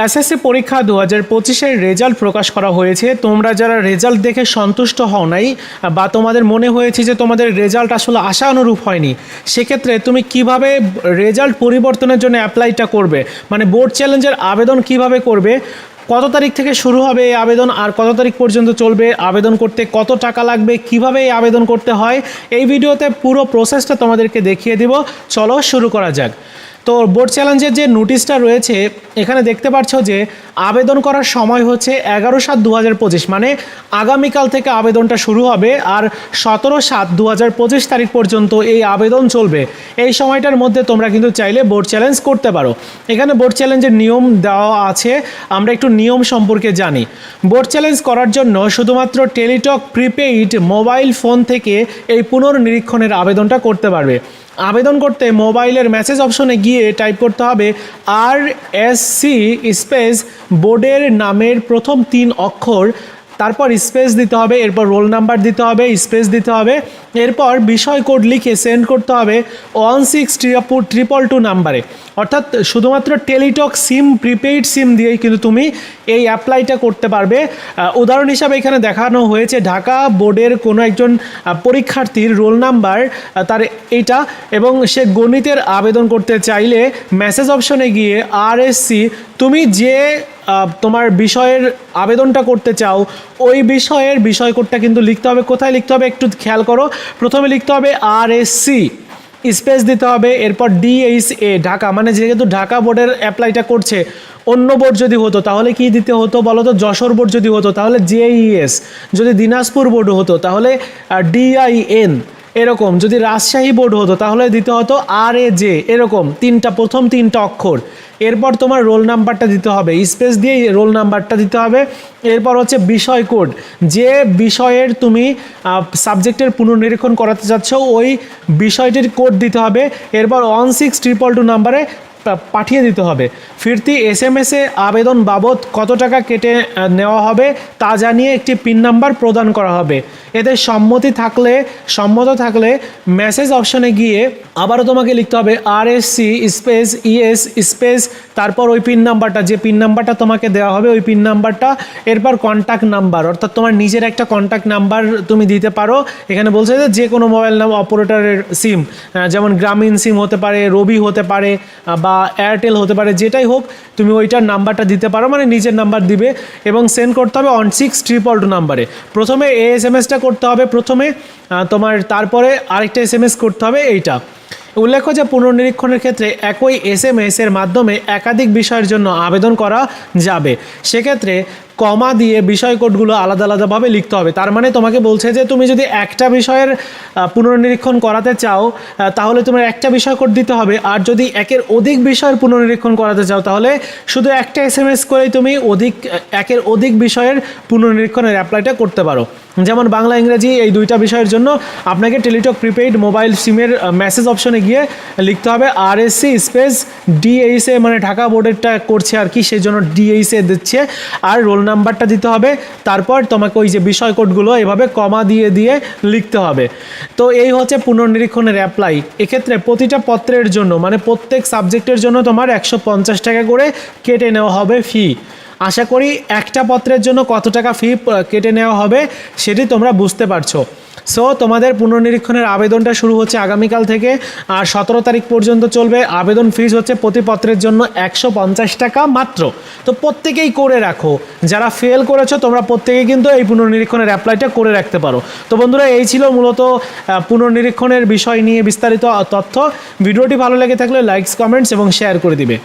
SSC পরীক্ষা 2025-এর result প্রকাশ করা হয়েছে। তোমরা যারা রেজাল্ট দেখে সন্তুষ্ট হও নাই বা তোমাদের মনে হয়েছে যে তোমাদের রেজাল্ট আসলে আশানুরূপ হয়নি, সেক্ষেত্রে তুমি কিভাবে রেজাল্ট পরিবর্তনের জন্য অ্যাপ্লাইটা করবে, মানে বোর্ড চ্যালেঞ্জের আবেদন কিভাবে করবে, কত তারিখ থেকে শুরু হবে এই আবেদন আর কত তারিখ পর্যন্ত চলবে, আবেদন করতে কত টাকা লাগবে, কিভাবে এই আবেদন করতে হয়, এই ভিডিওতে পুরো প্রসেসটা তোমাদেরকে দেখিয়ে দিব। চলো শুরু করা যাক। তো বোর্ড চ্যালেঞ্জের যে নোটিশটা রয়েছে এখানে দেখতে পাচ্ছ যে আবেদন করার সময় হচ্ছে 11/7/2025, মানে আগামীকাল থেকে আবেদনটা শুরু হবে আর 17/7/2025 তারিখ পর্যন্ত এই আবেদন চলবে। এই সময়টার মধ্যে তোমরা কিন্তু চাইলে বোর্ড চ্যালেঞ্জ করতে পারো। এখানে বোর্ড চ্যালেঞ্জের নিয়ম দেওয়া আছে, আমরা একটু নিয়ম সম্পর্কে জানি। বোর্ড চ্যালেঞ্জ করার জন্য শুধুমাত্র টেলিটক প্রিপেইড মোবাইল ফোন থেকে এই পুনর্নিরীক্ষণের আবেদনটা করতে পারবে। আবেদন করতে মোবাইলের মেসেজ অপশনে গিয়ে টাইপ করতে হবে RSC স্পেস বোর্ডের নামের প্রথম 3 অক্ষর, তারপর স্পেস দিতে হবে, এরপর রোল নাম্বার দিতে হবে, স্পেস দিতে হবে, এরপর বিষয় কোড লিখে সেন্ড করতে হবে 162222 নাম্বারে। অর্থাৎ শুধুমাত্র টেলিটক সিম, প্রিপেইড সিম দিয়েই কিন্তু তুমি এই অ্যাপ্লাইটা করতে পারবে। উদাহরণ হিসাবে এখানে দেখানো হয়েছে ঢাকা বোর্ডের কোনো একজন পরীক্ষার্থীর রোল নাম্বার তার এইটা, এবং সে গণিতের আবেদন করতে চাইলে মেসেজ অপশনে গিয়ে RSC তুমি যে তোমার বিষয়ের আবেদনটা করতে চাও ওই বিষয়ের বিষয় কোডটা কিন্তু লিখতে হবে। কোথায় লিখতে হবে একটু খেয়াল করো। প্রথমে লিখতে হবে RSC স্পেস দিতে হবে, এরপর DHA ঢাকা, মানে যেহেতু ঢাকা বোর্ডের অ্যাপ্লাইটা করছে, অন্য বোর্ড যদি হতো তাহলে কি দিতে হতো বলো তো? যশোর বোর্ড যদি হতো তাহলে JES, যদি দিনাজপুর বোর্ড হতো তাহলে DIN, এরকম যদি রাজশাহী বোর্ড হতো তাহলে দিতে হতো RAJ, এরকম প্রথম তিনটা অক্ষর। এরপর তোমার রোল নাম্বারটা দিতে হবে, স্পেস দিয়ে রোল নাম্বারটা দিতে হবে। এরপর হচ্ছে বিষয় কোড, যে বিষয়ের তুমি সাবজেক্টের পুনর্নিরীক্ষণ করাতে চাচ্ছ ওই বিষয়টির কোড দিতে হবে। এরপর 162222 নাম্বারে পাঠিয়ে দিতে হবে। ফিরতি SMS-এ আবেদন বাবদ কত টাকা কেটে নেওয়া হবে তা জানিয়ে একটি পিন নাম্বার প্রদান করা হবে। এতে সম্মত থাকলে মেসেজ অপশনে গিয়ে আবারও তোমাকে লিখতে হবে RSC স্পেস ES স্পেস তারপর ওই পিন নাম্বারটা, যে পিন নাম্বারটা তোমাকে দেওয়া হবে ওই পিন নাম্বারটা, এরপর কন্ট্যাক্ট নাম্বার, অর্থাৎ তোমার নিজের একটা কন্ট্যাক্ট নাম্বার তুমি দিতে পারো। এখানে বলছে যে কোনো মোবাইল নাম অপারেটরের সিম, যেমন গ্রামীণ সিম হতে পারে, রবি হতে পারে বা এয়ারটেল হতে পারে, যেটাই হোক তুমি ওইটার নাম্বারটা দিতে পারো, মানে নিজের নাম্বার দিবে এবং সেন্ড করতে হবে 162222 নাম্বারে। প্রথমে এই SMS-টা করতে হবে প্রথমে তোমার, তারপরে আরেকটা SMS করতে হবে এইটা। উল্লেখ্য যে পুনর্নিরীক্ষণের ক্ষেত্রে একই SMS-এর মাধ্যমে একাধিক বিষয়ের জন্য আবেদন করা যাবে। সেক্ষেত্রে কমা দিয়ে বিষয় কোডগুলো আলাদা আলাদাভাবে লিখতে হবে। তার মানে তোমাকে বলছে যে তুমি যদি একটা বিষয়ের পুনর্নিরীক্ষণ করাতে চাও তাহলে তোমার একটা বিষয় কোড দিতে হবে, আর যদি একের অধিক বিষয়ের পুনর্নিরীক্ষণ করাতে চাও তাহলে শুধু একটা SMS করেই তুমি একের অধিক বিষয়ের পুনর্নিরীক্ষণের অ্যাপ্লাইটা করতে পারো। যেমন বাংলা ইংরেজি এই দুইটা বিষয়ের জন্য আপনাকে টেলিটক প্রিপেইড মোবাইল সিমের মেসেজ অপশনে গিয়ে লিখতে হবে RSC স্পেস DHA, মানে ঢাকা বোর্ডেরটা করছে আর কি, সেই জন্য DHA দিচ্ছে, আর রোল নাম্বারটা দিতে হবে। তারপর তোমাকে ওই যে বিষয় কোডগুলো এভাবে কমা দিয়ে লিখতে হবে। তো এই হচ্ছে পুনর্নিরীক্ষণের অ্যাপ্লাই। এক্ষেত্রে প্রতিটা পত্রের জন্য, মানে প্রত্যেক সাবজেক্টের জন্য তোমার 150 টাকা করে কেটে নেওয়া হবে ফি। আশা করি একটা পত্রের জন্য কত টাকা ফি কেটে নেওয়া হবে সেটি তোমরা বুঝতে পারছো। সো তোমাদের পুনর্নিরীক্ষণের আবেদনটা শুরু হচ্ছে আগামীকাল থেকে আর 17 তারিখ পর্যন্ত চলবে। আবেদন ফিস হচ্ছে প্রতি পত্রের জন্য 150 টাকা মাত্র। তো প্রত্যেকেই করে রাখো, যারা ফেল করেছো তোমরা প্রত্যেকেই কিন্তু এই পুনর্নিরীক্ষণের অ্যাপ্লাইটা করে রাখতে পারো। তো বন্ধুরা, এই ছিল মূলত পুনর্নিরীক্ষণের বিষয় নিয়ে বিস্তারিত তথ্য। ভিডিওটি ভালো লেগে থাকলে লাইকস, কমেন্টস এবং শেয়ার করে দিবে।